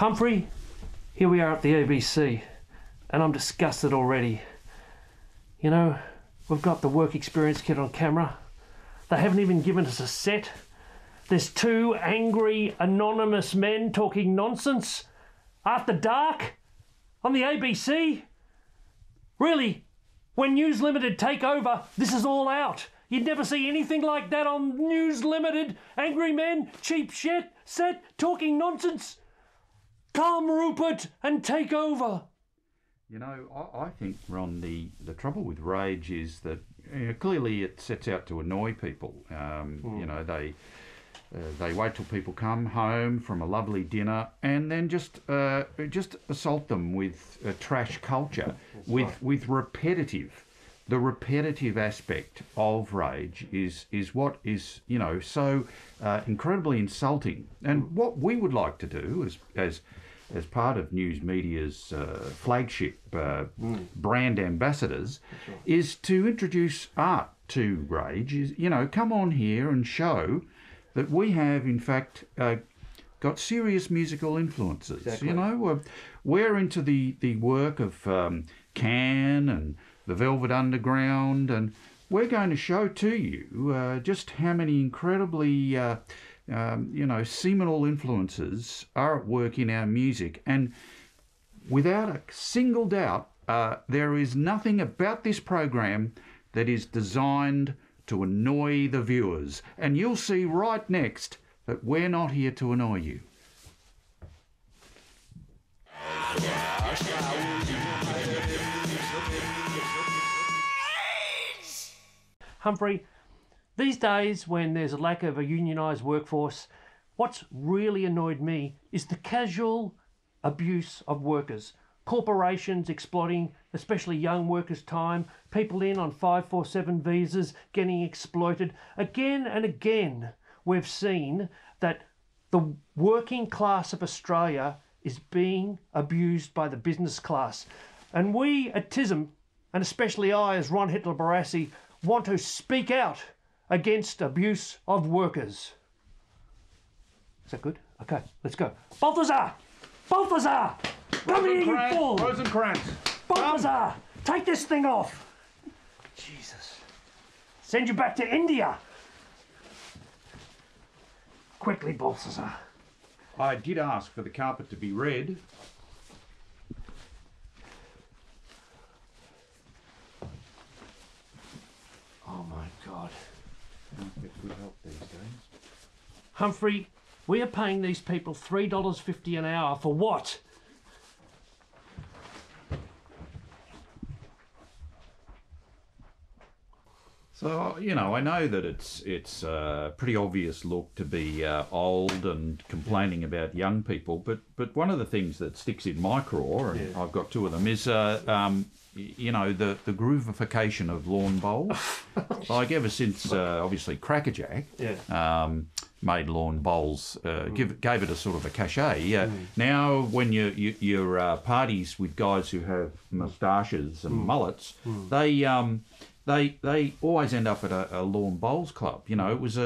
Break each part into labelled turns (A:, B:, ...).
A: Humphrey, here we are at the ABC, and I'm disgusted already. You know, we've got the work experience kit on camera. They haven't even given us a set. There's two angry, anonymous men talking nonsense after dark on the ABC. Really, when News Limited take over, this is all out. You'd never see anything like that on News Limited. Angry men, cheap shit, set, talking nonsense. Calm, Rupert, and take over.
B: You know, I think, Ron, the trouble with Rage is that clearly it sets out to annoy people. You know, they wait till people come home from a lovely dinner and then just assault them with trash culture, with repetitive. The repetitive aspect of Rage is what is, you know, so incredibly insulting. And what we would like to do as part of news media's flagship brand ambassadors is to introduce art to Rage. Is, you know, come on here and show that we have, in fact, got serious musical influences. Exactly. You know, we're into the work of Can and the Velvet Underground, and we're going to show to you just how many incredibly you know, seminal influences are at work in our music. And without a single doubt, there is nothing about this program that is designed to annoy the viewers. And you'll see right next that we're not here to annoy you.
A: Humphrey, these days when there's a lack of a unionised workforce, what's really annoyed me is the casual abuse of workers. Corporations exploiting, especially young workers' time, people in on 547 visas getting exploited. Again and again, we've seen that the working class of Australia is being abused by the business class. And we at TISM, and especially I as Ron Hitler Barassi, want to speak out against abuse of workers. Is that good? Okay, let's go. Balthazar! Balthazar! Come here, you fool!
B: Rosencrantz!
A: Balthazar! Take this thing off! Jesus. Send you back to India! Quickly, Balthazar.
B: I did ask for the carpet to be red.
A: Oh my God.
B: Don't get good help these days.
A: Humphrey, we are paying these people $3.50 an hour for what?
B: So, you know, I know that it's a pretty obvious look to be old and complaining about young people, but one of the things that sticks in my craw, and I've got two of them, is you know, the groovification of lawn bowls. Like ever since obviously Crackerjack made lawn bowls, gave it a sort of a cachet. Now when you're parties with guys who have moustaches and mullets, they always end up at a lawn bowls club. You know, it was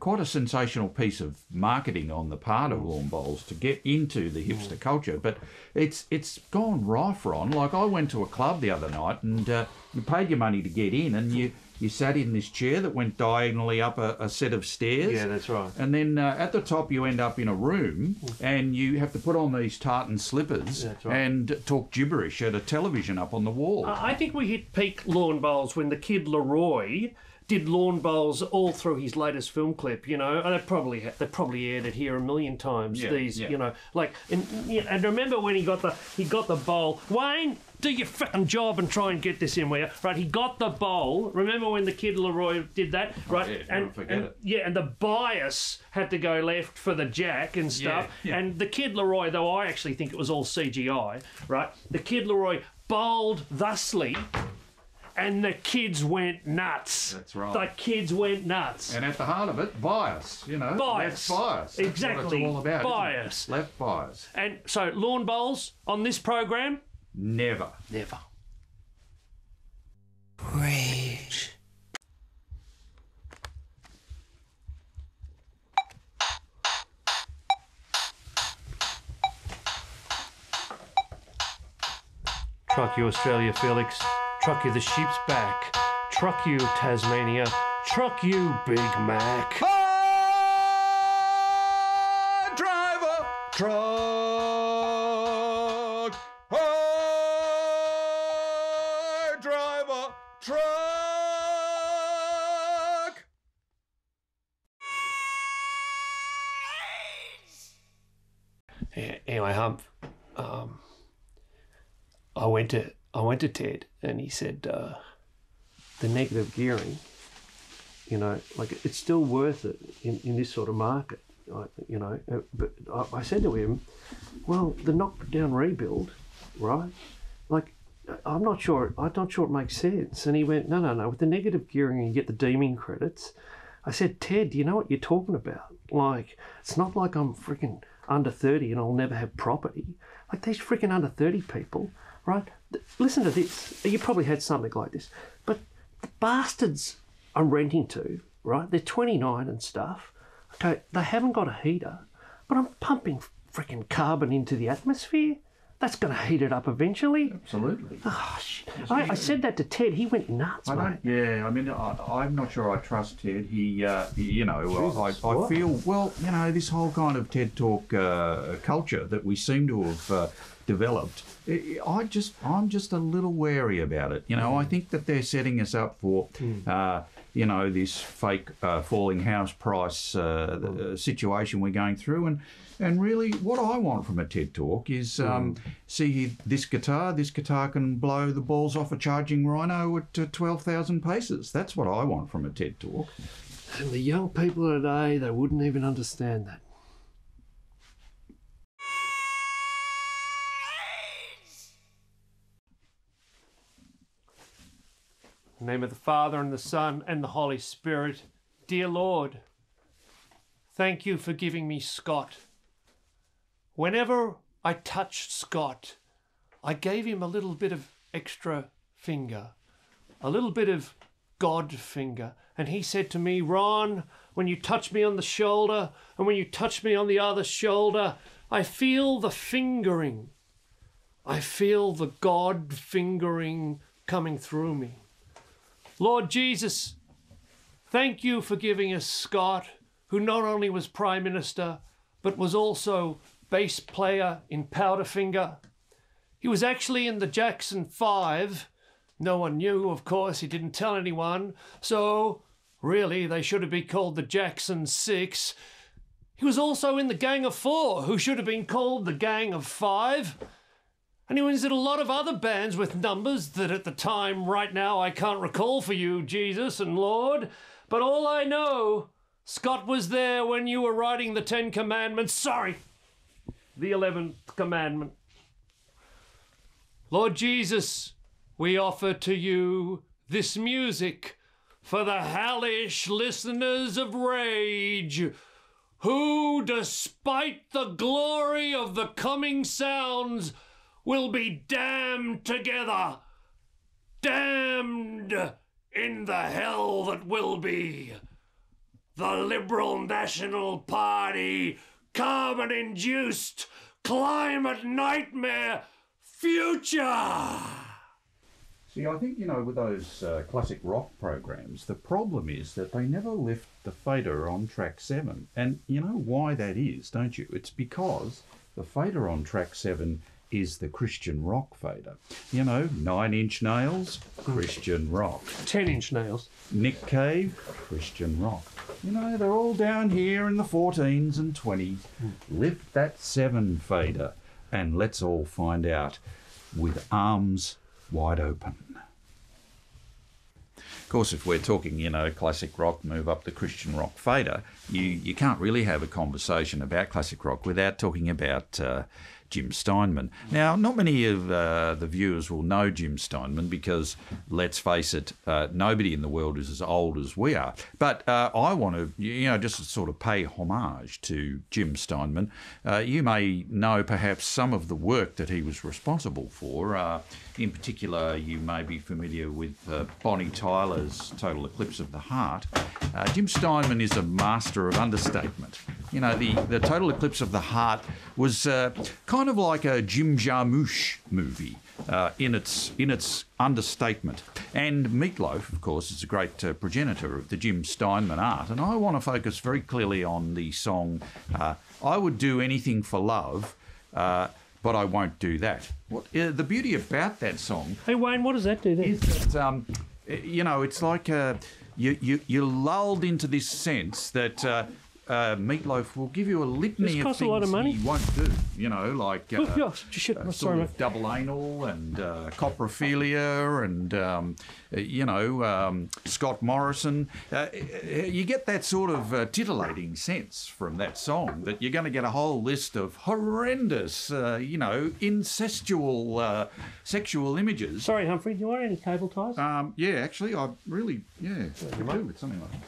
B: quite a sensational piece of marketing on the part of lawn bowls to get into the hipster culture. But it's gone rife, Ron. Like I went to a club the other night and you paid your money to get in, and you sat in this chair that went diagonally up a set of stairs.
A: Yeah, that's right.
B: And then at the top you end up in a room and you have to put on these tartan slippers and talk gibberish at a television up on the wall.
A: I think we hit peak lawn bowls when the kid Leroy did lawn bowls all through his latest film clip, you know, and they probably aired it here a million times. You know, like, and remember when he got the bowl. Wayne, do your fucking job and try and get this in, will you? Right, he got the bowl. Remember when the kid Leroy did that, right?
B: And
A: the bias had to go left for the jack and stuff. And the kid Leroy, though I actually think it was all CGI, right? The kid Leroy bowled thusly. And the kids went nuts.
B: That's right.
A: The kids went nuts.
B: And at the heart of it, bias, you know.
A: Bias.
B: Left bias. That's
A: exactly.
B: what it's all about.
A: Bias.
B: Left bias.
A: And so lawn bowls on this program?
B: Never.
A: Never.
C: Rage.
A: Truck you Australia, Felix. Truck you the sheep's back. Truck you Tasmania. Truck you Big Mac.
B: Hi, driver, truck. Hi, driver, truck.
A: Yeah, anyway, Humph, I went to Ted, and he said the negative gearing, you know, like it's still worth it in this sort of market, you know. But I said to him, well, the knockdown rebuild, right? Like, I'm not sure it makes sense. And he went, no. With the negative gearing, you get the deeming credits. I said, Ted, do you know what you're talking about? Like, it's not like I'm freaking under 30 and I'll never have property. Like these freaking under 30 people, right? Listen to this. You probably had something like this. But the bastards I'm renting to, right? They're 29 and stuff. Okay, they haven't got a heater, but I'm pumping freaking carbon into the atmosphere. That's going to heat it up eventually.
B: Absolutely.
A: Oh, shit. I said that to Ted. He went nuts, mate.
B: Yeah, I mean, I'm not sure I trust Ted. He you know,
A: Jesus,
B: I feel, well, you know, this whole kind of TED Talk culture that we seem to have developed, I'm just a little wary about it. You know, I think that they're setting us up for, you know, this fake falling house price situation we're going through. And really, what I want from a TED Talk is see this guitar can blow the balls off a charging rhino at 12,000 paces. That's what I want from a TED Talk.
A: And the young people today, they wouldn't even understand that. In the name of the Father, and the Son, and the Holy Spirit. Dear Lord, thank you for giving me Scott. Whenever I touched Scott, I gave him a little bit of extra finger, a little bit of God finger. And he said to me, Ron, when you touch me on the shoulder and when you touch me on the other shoulder, I feel the fingering. I feel the God fingering coming through me. Lord Jesus, thank you for giving us Scott, who not only was Prime Minister, but was also bass player in Powderfinger. He was actually in the Jackson 5. No one knew, of course, he didn't tell anyone. So, really, they should have been called the Jackson 6. He was also in the Gang of 4, who should have been called the Gang of 5. And he was in a lot of other bands with numbers that at the time, right now, I can't recall for you, Jesus and Lord. But all I know, Scott was there when you were writing the 10 Commandments. Sorry, the 11th Commandment. Lord Jesus, we offer to you this music for the hellish listeners of Rage, who, despite the glory of the coming sounds, will be damned together, damned in the hell that will be. The Liberal National Party, carbon-induced, climate nightmare, future!
B: See, I think, you know, with those classic rock programs, the problem is that they never lift the fader on track 7. And you know why that is, don't you? It's because the fader on track 7 is the Christian rock fader. You know, 9 Inch Nails, Christian rock.
A: 10-inch nails.
B: Nick Cave, Christian rock. You know, they're all down here in the 14s and 20s. Lift that 7 fader and let's all find out with arms wide open. Of course, if we're talking, you know, classic rock, move up the Christian rock fader, you can't really have a conversation about classic rock without talking about Jim Steinman. Now, not many of the viewers will know Jim Steinman because, let's face it, nobody in the world is as old as we are. But I want to, you know, just sort of pay homage to Jim Steinman. You may know perhaps some of the work that he was responsible for. In particular, you may be familiar with Bonnie Tyler's Total Eclipse of the Heart. Jim Steinman is a master of understatement. You know, the Total Eclipse of the Heart was kind kind of like a Jim Jarmusch movie in its understatement. And Meatloaf, of course, is a great progenitor of the Jim Steinman art. And I want to focus very clearly on the song I Would Do Anything for Love, but I Won't Do That. The beauty about that song...
A: Hey, Wayne, what does that do then?
B: Is that, it's like you're lulled into this sense that... Meatloaf will give you a litany of things
A: a lot of money.
B: he won't do, like
A: sorry, mate.
B: double anal and coprophilia and, Scott Morrison. You get that sort of titillating sense from that song that you're going to get a whole list of horrendous, incestual sexual images.
A: Sorry, Humphrey, do you want any cable ties?
B: Yeah, actually, I really, could do with something like that.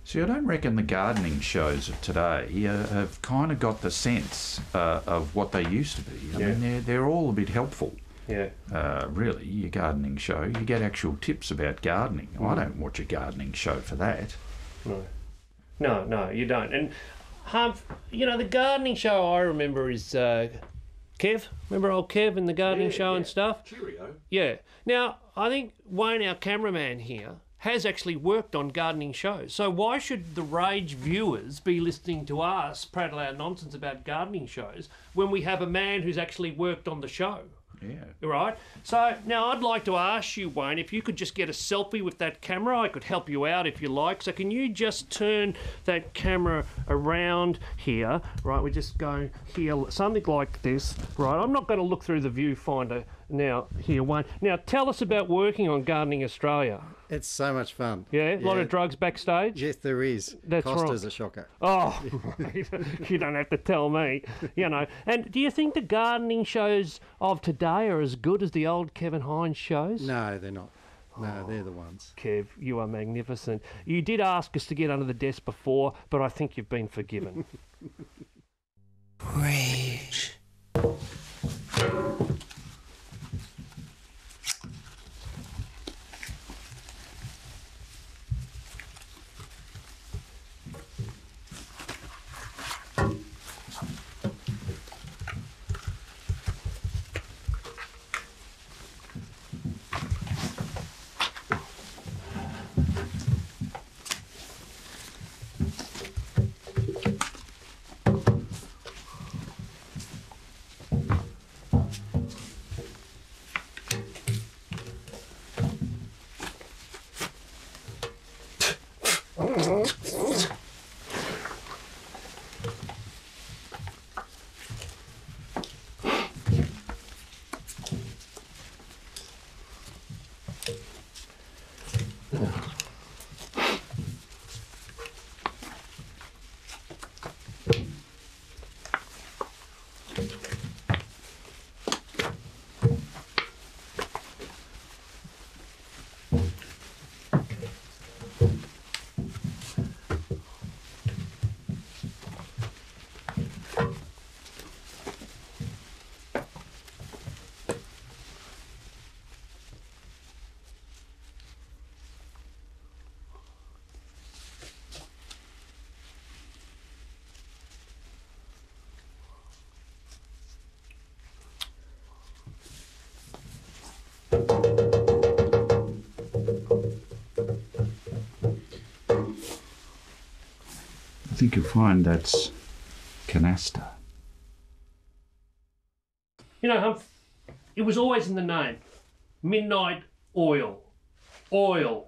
B: See, I don't reckon the gardening shows of today have kind of got the sense of what they used to be. I mean, they're all a bit helpful.
A: Yeah.
B: Really, your gardening show, you get actual tips about gardening. I don't watch a gardening show for that.
A: No, you don't. And, the gardening show I remember is Kev. Remember old Kev and the gardening show and stuff?
B: Cheerio.
A: Yeah. Now, I think Wayne, our cameraman here, has actually worked on gardening shows. So why should the Rage viewers be listening to us prattle our nonsense about gardening shows when we have a man who's actually worked on the show?
B: Yeah.
A: Right? So now I'd like to ask you, Wayne, if you could just get a selfie with that camera. I could help you out if you like. So can you just turn that camera around here? Right, we're just going here, something like this. Right, I'm not going to look through the viewfinder now here, Wayne. Now tell us about working on Gardening Australia.
C: It's so much fun.
A: Yeah, a lot of drugs backstage?
C: Yes, there is.
A: That's
C: Costa's
A: right.
C: a shocker.
A: Oh, you don't have to tell me, And do you think the gardening shows of today are as good as the old Kevin Hines shows?
C: No, they're not. No, they're the ones.
A: Kev, you are magnificent. You did ask us to get under the desk before, but I think you've been forgiven.
D: Rage.
B: I think you'll find that's canasta.
A: Humph, it was always in the name. Midnight Oil. Oil.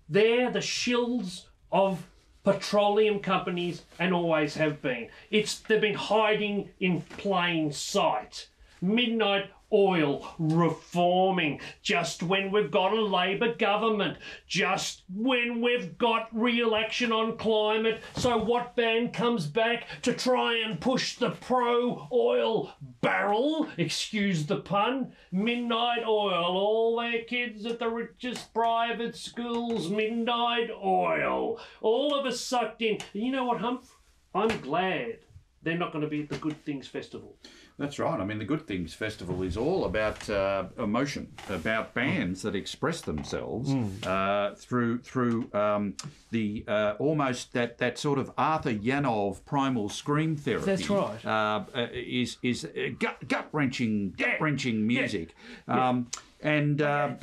A: They're the shills of petroleum companies and always have been. They've been hiding in plain sight. Midnight Oil reforming just when we've got a Labor government, just when we've got real action on climate. So what band comes back to try and push the pro-oil barrel? Excuse the pun. Midnight Oil, all their kids at the richest private schools. Midnight Oil. All of us sucked in. And you know what, Humph? I'm glad they're not going to be at the Good Things Festival.
B: That's right. I mean, the Good Things Festival is all about emotion, about bands that express themselves through the almost that sort of Arthur Yanov primal scream therapy.
A: That's right.
B: Is gut wrenching music. And
A: that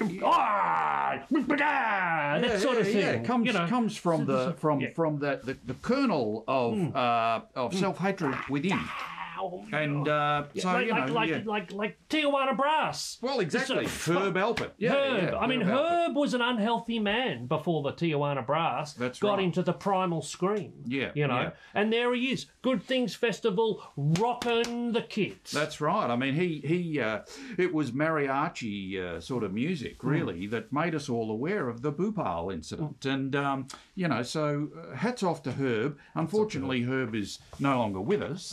A: sort of thing.
B: Comes from the kernel of self-hatred within. And
A: like Tijuana Brass.
B: Well, exactly. Herb Alpert.
A: Herb. I mean, Herb was an unhealthy man before the Tijuana Brass got into the primal scream.
B: Yeah.
A: And there he is. Good Things Festival, rocking the kids.
B: That's right. I mean, he it was mariachi sort of music, really, that made us all aware of the Bhopal incident. And, so hats off to Herb. Unfortunately, Herb is no longer with us.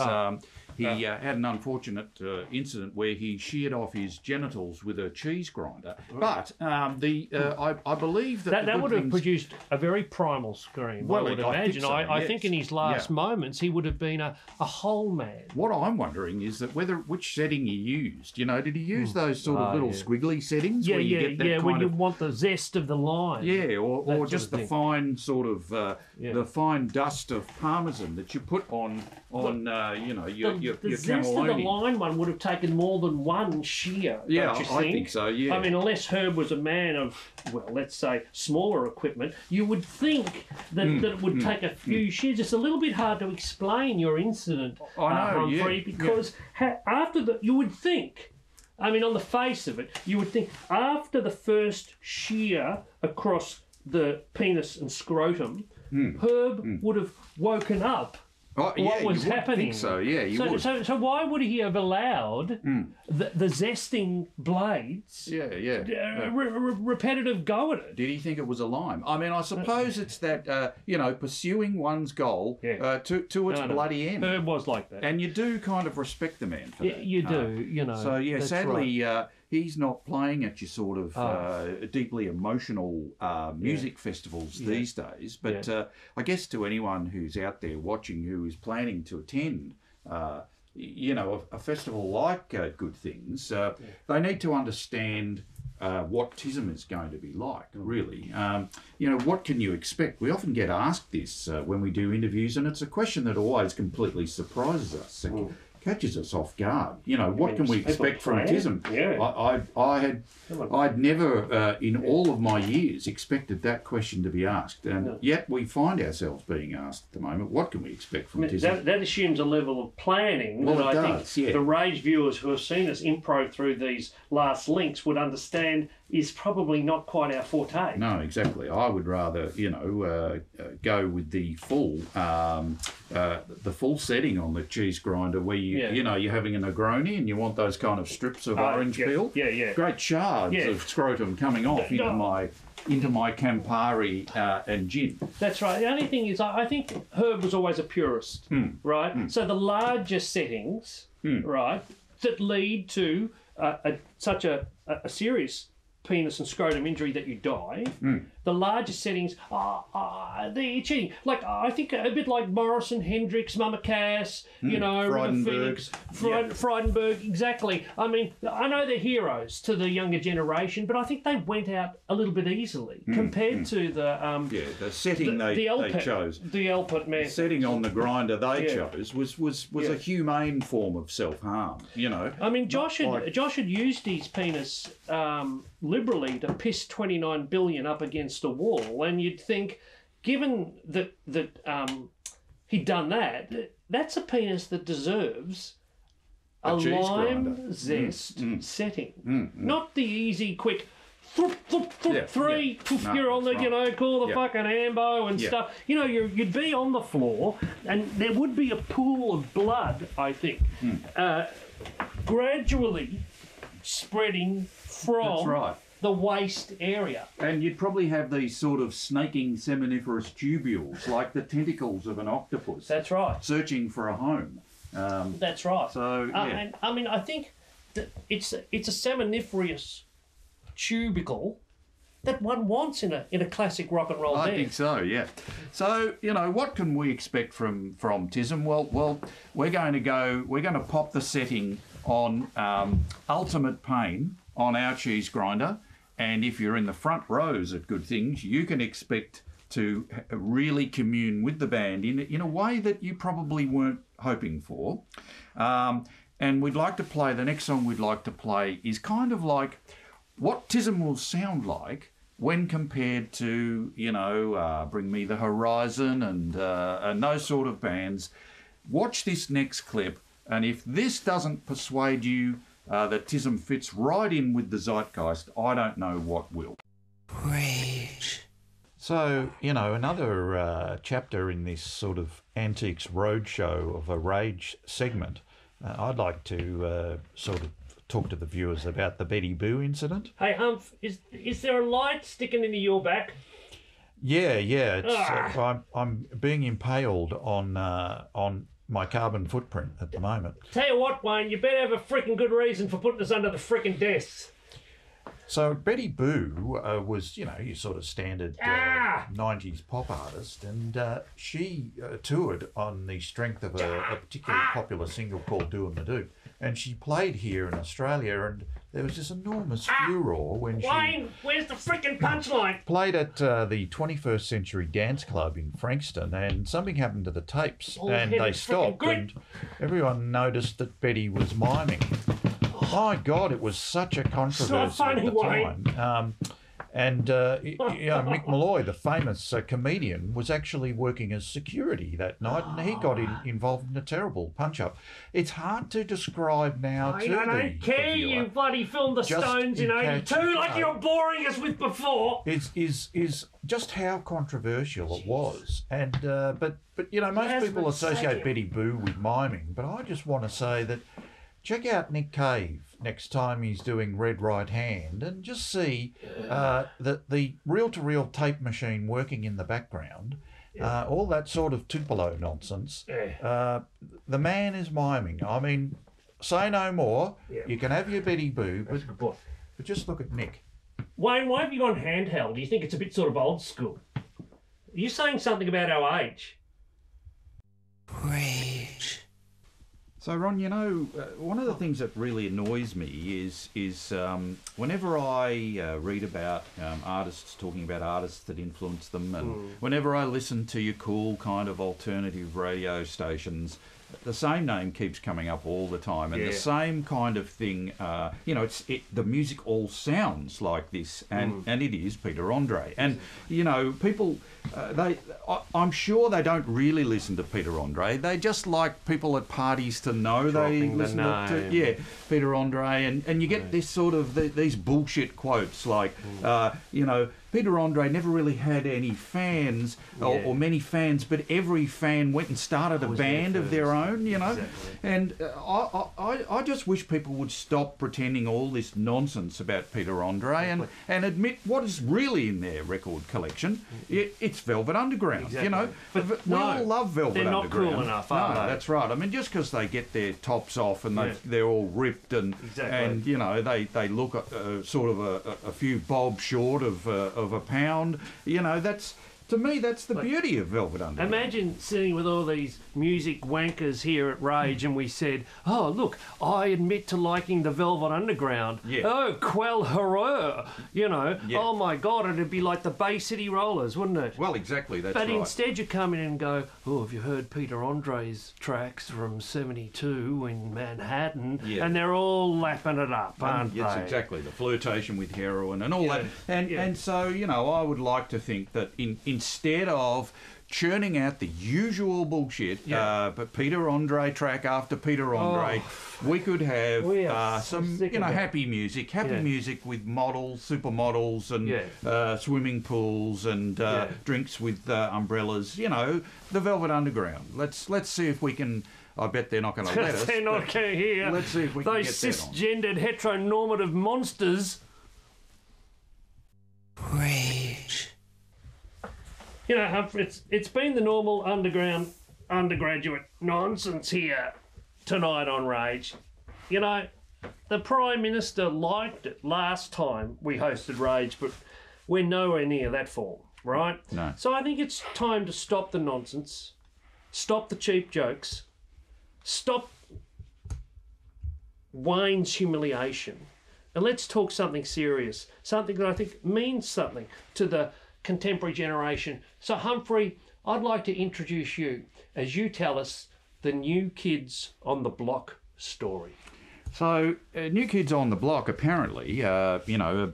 B: He had an unfortunate incident where he sheared off his genitals with a cheese grinder. But I believe that
A: would have produced a very primal scream.
B: Well,
A: I would
B: I
A: imagine.
B: think so,
A: I
B: yes.
A: think in his last moments he would have been a whole man.
B: What I'm wondering is that which setting he used. Did he use those sort of little squiggly settings where you get that
A: when you want the zest of the line.
B: Yeah, or just the fine sort of the fine dust of parmesan that you put on your
A: the zest of the
B: cannelloni.
A: line one would have taken more than one shear.
B: Yeah,
A: don't you think?
B: I think so. Yeah.
A: I mean, unless Herb was a man of, well, let's say smaller equipment, you would think that it would take a few shears. It's a little bit hard to explain your incident, Humphrey, because you would think. I mean, on the face of it, you would think after the first shear across the penis and scrotum, Herb would have woken up.
B: What
A: was happening?
B: Think so, yeah.
A: So why would he have allowed the zesting blades? Repetitive go at it.
B: Did he think it was a lime? I mean, I suppose it's that pursuing one's goal to its bloody end.
A: Herb was like that,
B: and you do kind of respect the man for that.
A: You do,
B: So sadly.
A: Right.
B: He's not playing at your sort of deeply emotional music festivals these days. But I guess to anyone who's out there watching who is planning to attend, a festival like Good Things, they need to understand what TISM is going to be like, really. What can you expect? We often get asked this when we do interviews, and it's a question that always completely surprises us. Catches us off guard. What can we expect from TISM? I'd never, in all of my years, expected that question to be asked, and yet we find ourselves being asked at the moment. What can we expect from TISM?
A: That assumes a level of planning that I think the Rage viewers who have seen us improv through these last links would understand is probably not quite our forte.
B: No, exactly. I would rather, go with the full setting on the cheese grinder, where you're having a Negroni and you want those kind of strips of orange peel. Great shards of scrotum coming off into my Campari and gin.
A: That's right. The only thing is, I think Herb was always a purist, right? So the larger settings, right, that lead to such a serious penis and scrotum injury that you die, the larger settings they're cheating. Like, I think a bit like Morrison, Hendrix, Mama Cass, Phoenix, Frydenberg, exactly. I mean, I know they're heroes to the younger generation, but I think they went out a little bit easily compared to
B: the setting they chose.
A: The Alpert man.
B: The setting on the grinder they chose was a humane form of self-harm,
A: I mean, Josh had used his penis liberally to piss 29 billion up against a wall, and you'd think, given that he'd done that, that's a penis that deserves a lime zest setting, not the easy, quick. Three, you're on the, call the fucking ambo and stuff. You'd be on the floor, and there would be a pool of blood, I think, gradually spreading from the waist area.
B: And you'd probably have these sort of snaking seminiferous tubules, like the tentacles of an octopus.
A: That's right.
B: Searching for a home.
A: That's right.
B: So,
A: and I mean, I think that it's a seminiferous tubicle that one wants in a classic rock and roll band.
B: I think so, yeah. So, what can we expect from TISM? Well, we're going to pop the setting on Ultimate Pain on our cheese grinder. And if you're in the front rows at Good Things, you can expect to really commune with the band in a way that you probably weren't hoping for. And the next song we'd like to play is kind of like what TISM will sound like when compared to, Bring Me the Horizon and those sort of bands. Watch this next clip, and if this doesn't persuade you that TISM fits right in with the zeitgeist, I don't know what will.
D: Rage.
B: So, another chapter in this sort of Antiques Roadshow of a Rage segment. I'd like to sort of talk to the viewers about the Betty Boo incident.
A: Hey, Humph, is there a light sticking into your back?
B: Yeah. It's, I'm being impaled on my carbon footprint at the moment.
A: Tell you what, Wayne, you better have a freaking good reason for putting us under the freaking desks.
B: So Betty Boo was, your sort of standard 90s pop artist, and she toured on the strength of a particularly popular single called Doin' the Do. And she played here in Australia, and there was this enormous furore when
A: Wayne, where's the freaking punchline?
B: Played at the 21st Century Dance Club in Frankston, and something happened to the tapes, and they stopped, and everyone noticed that Betty was miming. My God, it was such a controversy at the time. Mick Malloy, the famous comedian, was actually working as security that night, and he got involved in a terrible punch-up. It's hard to describe now to
A: I don't care, you bloody filmed the Stones in 82 like you were boring us with before.
B: Is just how controversial it was. And but most people associate Betty Boo with miming, but I just want to say that check out Nick Cave next time he's doing Red Right Hand and just see the reel-to-reel tape machine working in the background, all that sort of Tupelo nonsense. The man is miming. I mean, say no more. You can have your Betty Boo, but just look at Nick.
A: Wayne, why have you gone handheld? Do you think it's a bit sort of old school? Are you saying something about our age?
D: Rage.
B: So, Ron, one of the things that really annoys me is whenever I read about artists talking about artists that influence them, and whenever I listen to your cool kind of alternative radio stations, the same name keeps coming up all the time, and the same kind of thing. The music all sounds like this, and it is Peter Andre, and people. I'm sure they don't really listen to Peter Andre. They just like people at parties to know they listen to Peter Andre, and you get this sort of these bullshit quotes like Peter Andre never really had any fans or many fans, but every fan went and started a band of their own, Exactly. And I just wish people would stop pretending all this nonsense about Peter Andre and admit what is really in their record collection. It's Velvet Underground, But we all love Velvet Underground.
A: They're not cool enough, are they?
B: That's right. I mean, just because they get their tops off and they're all ripped and they look sort of a few bob short of a pound, that's. To me, that's the beauty of Velvet Underground.
A: Imagine sitting with all these music wankers here at Rage and we said, oh, look, I admit to liking the Velvet Underground. Yeah. Oh, quel horror. Oh, my God, it'd be like the Bay City Rollers, wouldn't it?
B: Well, exactly, that's right.
A: But instead you come in and go, oh, have you heard Peter Andre's tracks from 72 in Manhattan? Yeah. And they're all lapping it up, aren't they?
B: Yes, exactly. The flirtation with heroin and all that. And so, I would like to think that instead of churning out the usual bullshit, but Peter Andre track after Peter Andre, we could have some, happy music with models, supermodels, and swimming pools and drinks with umbrellas. The Velvet Underground. Let's see if we can. I bet they're not going to let us.
A: They're not going to hear.
B: Let's see if we can get
A: those cisgendered heteronormative monsters.
D: Rage.
A: It's been the normal undergraduate nonsense here tonight on Rage. The Prime Minister liked it last time we hosted Rage, but We're nowhere near that form, right?
B: No.
A: So I think it's time to stop the nonsense, stop the cheap jokes, stop Wayne's humiliation, and let's talk something serious, something that I think means something to the contemporary generation. So Humphrey, I'd like to introduce you as you tell us the New Kids on the Block story.
B: So, New Kids on the Block, apparently, a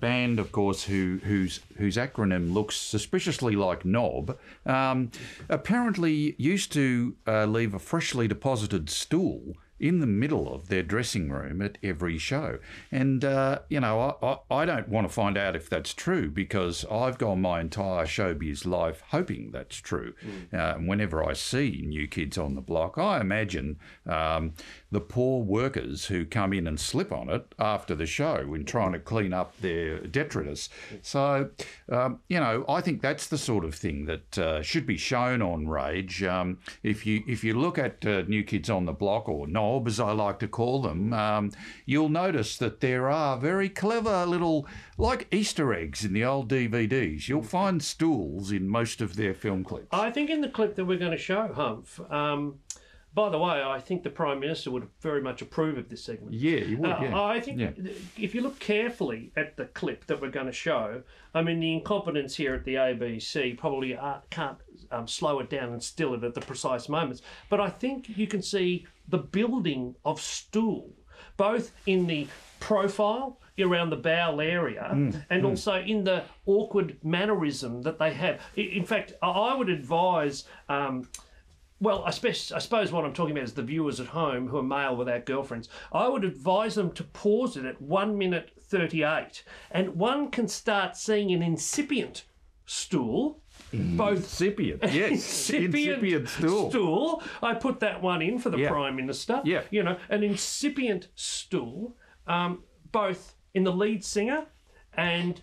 B: band, of course, whose acronym looks suspiciously like NOB, apparently used to leave a freshly deposited stool in the middle of their dressing room at every show. And, I don't want to find out if that's true, because I've gone my entire showbiz life hoping that's true. Whenever I see New Kids on the Block, I imagine the poor workers who come in and slip on it after the show in trying to clean up their detritus. So, I think that's the sort of thing that should be shown on Rage. If you look at New Kids on the Block, or NOB, as I like to call them, you'll notice that there are very clever little, like Easter eggs in the old DVDs. You'll find stools in most of their film clips.
A: I think in the clip that we're going to show, Humph, by the way, I think the Prime Minister would very much approve of this segment.
B: Yeah, he would, yeah.
A: I think if you look carefully at the clip that we're going to show, I mean, the incompetence here at the ABC probably can't slow it down and still it at the precise moments. But I think you can see the building of stool, both in the profile around the bowel area and also in the awkward mannerism that they have. In fact, I would advise... well, I suppose what I'm talking about is the viewers at home who are male without girlfriends. I would advise them to pause it at 1 minute 38, and one can start seeing an incipient stool. Both
B: incipient, yes, incipient
A: stool. I put that one in for the Prime Minister.
B: Yeah,
A: an incipient stool, both in the lead singer and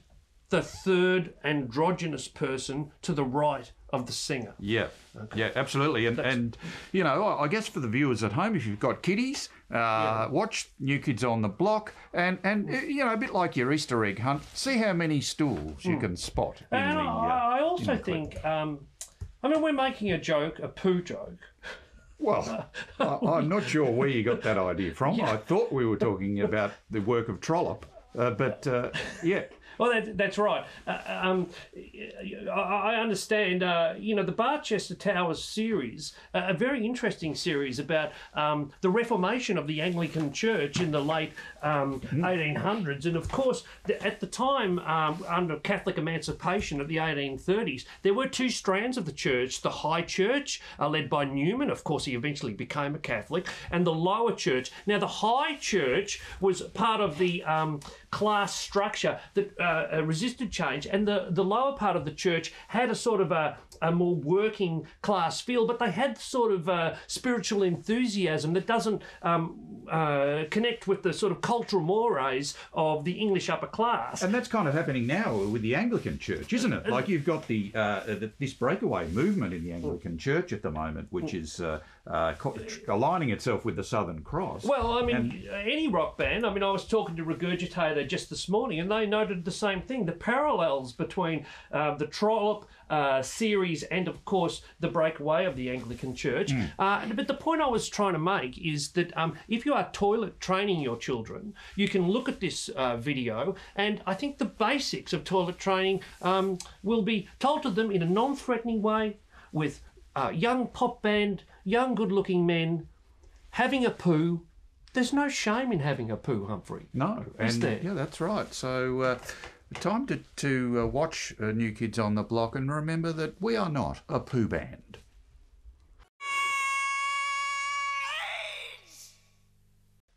A: the third androgynous person to the right of the singer. Yeah,
B: yeah, absolutely. And I guess for the viewers at home, if you've got kiddies, watch New Kids on the Block, and a bit like your Easter egg hunt, see how many stools you can spot.
A: I also think, we're making a joke, a poo joke.
B: Well, I'm not sure where you got that idea from. I thought we were talking about the work of Trollope, but yeah.
A: Well, that's right. I understand, the Barchester Towers series, a very interesting series about the Reformation of the Anglican Church in the late 1800s. And of course, at the time, under Catholic emancipation of the 1830s, there were two strands of the church. The High Church, led by Newman, of course, he eventually became a Catholic, and the Lower Church. Now, the High Church was part of the class structure that resisted change, and the lower part of the church had a sort of a more working class feel, but they had sort of spiritual enthusiasm that doesn't connect with the sort of cultural mores of the English upper class.
B: And that's kind of happening now with the Anglican Church, isn't it? Like you've got this breakaway movement in the Anglican Church at the moment, which is aligning itself with the Southern Cross.
A: Well, any rock band, I was talking to Regurgitator just this morning, and they noted the same thing, the parallels between the Trollope series and, of course, the breakaway of the Anglican Church. But the point I was trying to make is that if you are toilet training your children, you can look at this video, and I think the basics of toilet training will be told to them in a non-threatening way, with young pop band, young good-looking men having a poo. There's no shame in having a poo, Humphrey.
B: No,
A: is there?
B: Yeah, that's right. So time to watch New Kids on the Block, and remember that we are not a poo band.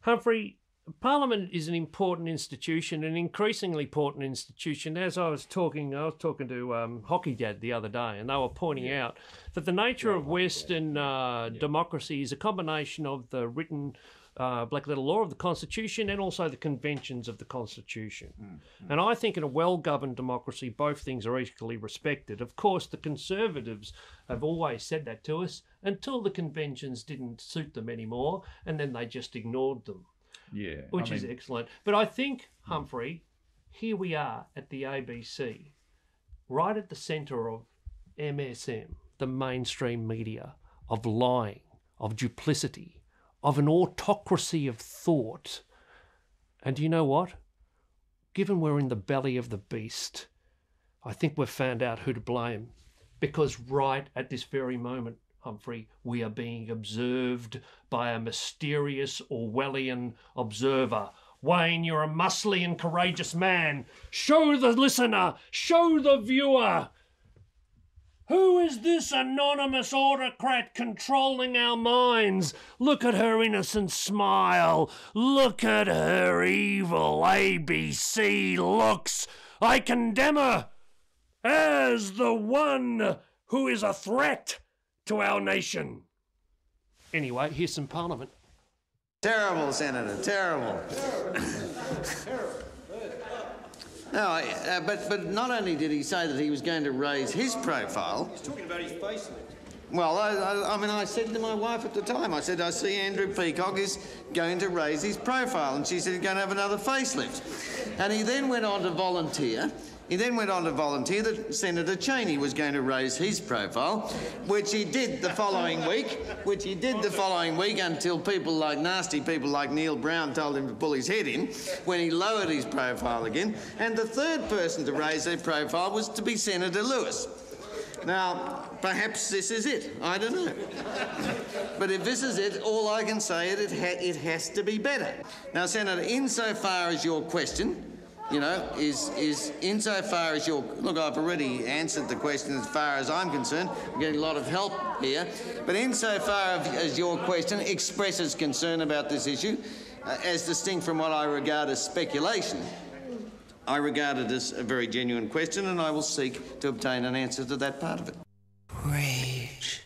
A: Humphrey, Parliament is an important institution, an increasingly important institution. As I was talking to Hockey Dad the other day, and they were pointing out that the nature of Western democracy is a combination of the written black letter law of the Constitution and also the conventions of the Constitution. And I think in a well-governed democracy, both things are equally respected. Of course, the Conservatives have always said that to us until the conventions didn't suit them anymore, and then they just ignored them.
B: Yeah,
A: which is excellent. But I think, Humphrey, here we are at the ABC, right at the centre of MSM, the mainstream media, of lying, of duplicity, of an autocracy of thought. And you know what? Given we're in the belly of the beast, I think we've found out who to blame. Because right at this very moment, Humphrey, we are being observed by a mysterious Orwellian observer. Wayne, you're a muscly and courageous man. Show the listener, show the viewer. Who is this anonymous autocrat controlling our minds? Look at her innocent smile. Look at her evil ABC looks. I condemn her as the one who is a threat to our nation. Anyway, here's some Parliament.
E: Terrible, Senator, terrible. No, but not only did he say that he was going to raise his profile.
F: He's talking about his facelift.
E: Well, I said to my wife at the time, I said, I see Andrew Peacock is going to raise his profile. And she said he's going to have another facelift. And he then went on to volunteer. That Senator Cheney was going to raise his profile, which he did the following week, until nasty people like Neil Brown told him to pull his head in, when he lowered his profile again. And the third person to raise their profile was to be Senator Lewis. Now, perhaps this is it. I don't know. But if this is it, all I can say is it has to be better. Now, Senator, insofar as your question, is insofar as look, I've already answered the question as far as I'm concerned. I'm getting a lot of help here. But insofar as your question expresses concern about this issue, as distinct from what I regard as speculation, I regard it as a very genuine question, and I will seek to obtain an answer to that part of it.
D: Rage.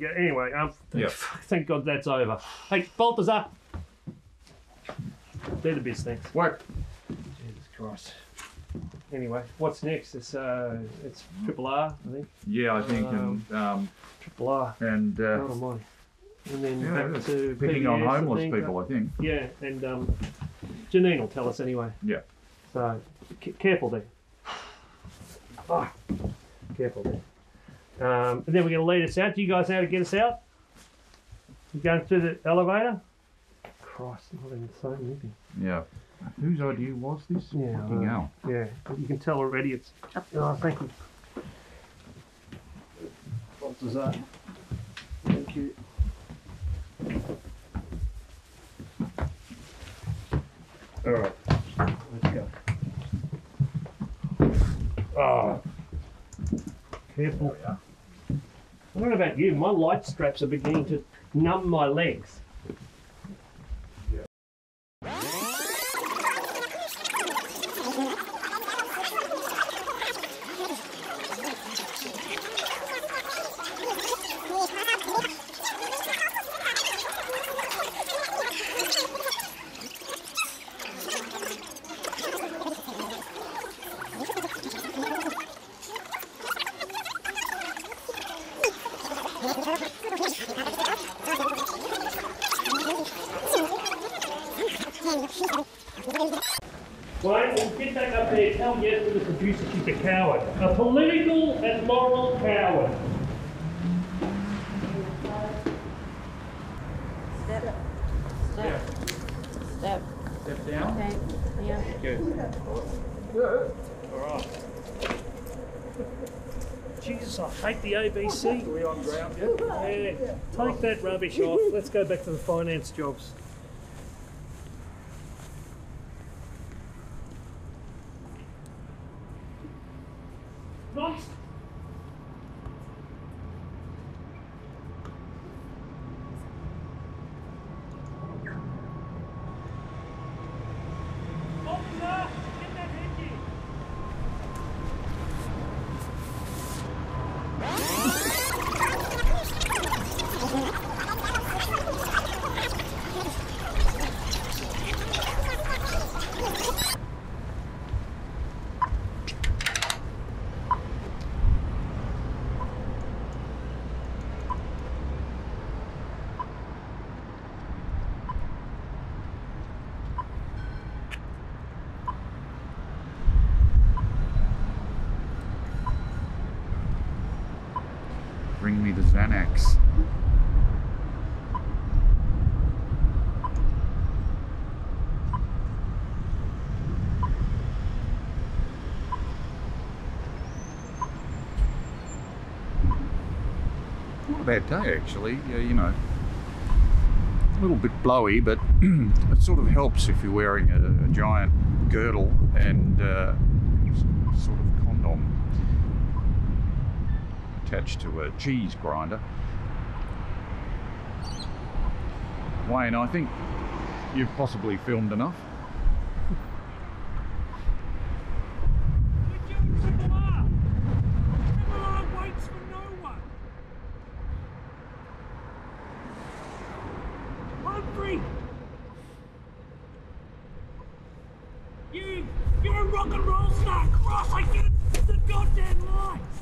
A: go. Anyway,
B: Yeah.
A: thank God that's over. Hey, Balthazar. They're the best things.
B: Work.
A: Jesus Christ. Anyway, what's next? It's Triple R, I think.
B: Yeah, I think,
A: Triple R.
B: and
A: God almighty. And then
B: yeah,
A: back to
B: picking on
A: PBS, I
B: homeless
A: think.
B: people, I think.
A: Yeah, and Janine will tell us anyway.
B: Yeah.
A: So, careful there. Ah, careful there. And then we're going to lead us out. Do you guys know how to get us out? You going through the elevator? Christ, not even so easy.
B: Yeah. Whose idea was this?
A: Yeah,
B: Fucking hell.
A: Yeah, you can tell already it's... Oh, thank you. What was that? Thank you. All right, let's go. Oh, careful. I don't know about you, my light straps are beginning to numb my legs. Wayne, get back up there. Tell Yes the producer she's a coward. A political and moral coward.
F: Step.
B: Step down.
F: Okay. Yeah.
A: Good. All right. Jesus, I hate the ABC.
B: We on ground yet?
A: Yeah. Take that rubbish off. Let's go back to the finance jobs. Nice. Officer, get that headgear.
B: Bring me the Xanax. Not a bad day, actually. Yeah, you know, a little bit blowy, but it sort of helps if you're wearing a giant girdle and sort of condom attached to a cheese grinder. Wayne, I think you've possibly filmed enough.
A: Triple R waits for no one. Humphrey! You're a rock and roll star. Cross, I get the goddamn lights.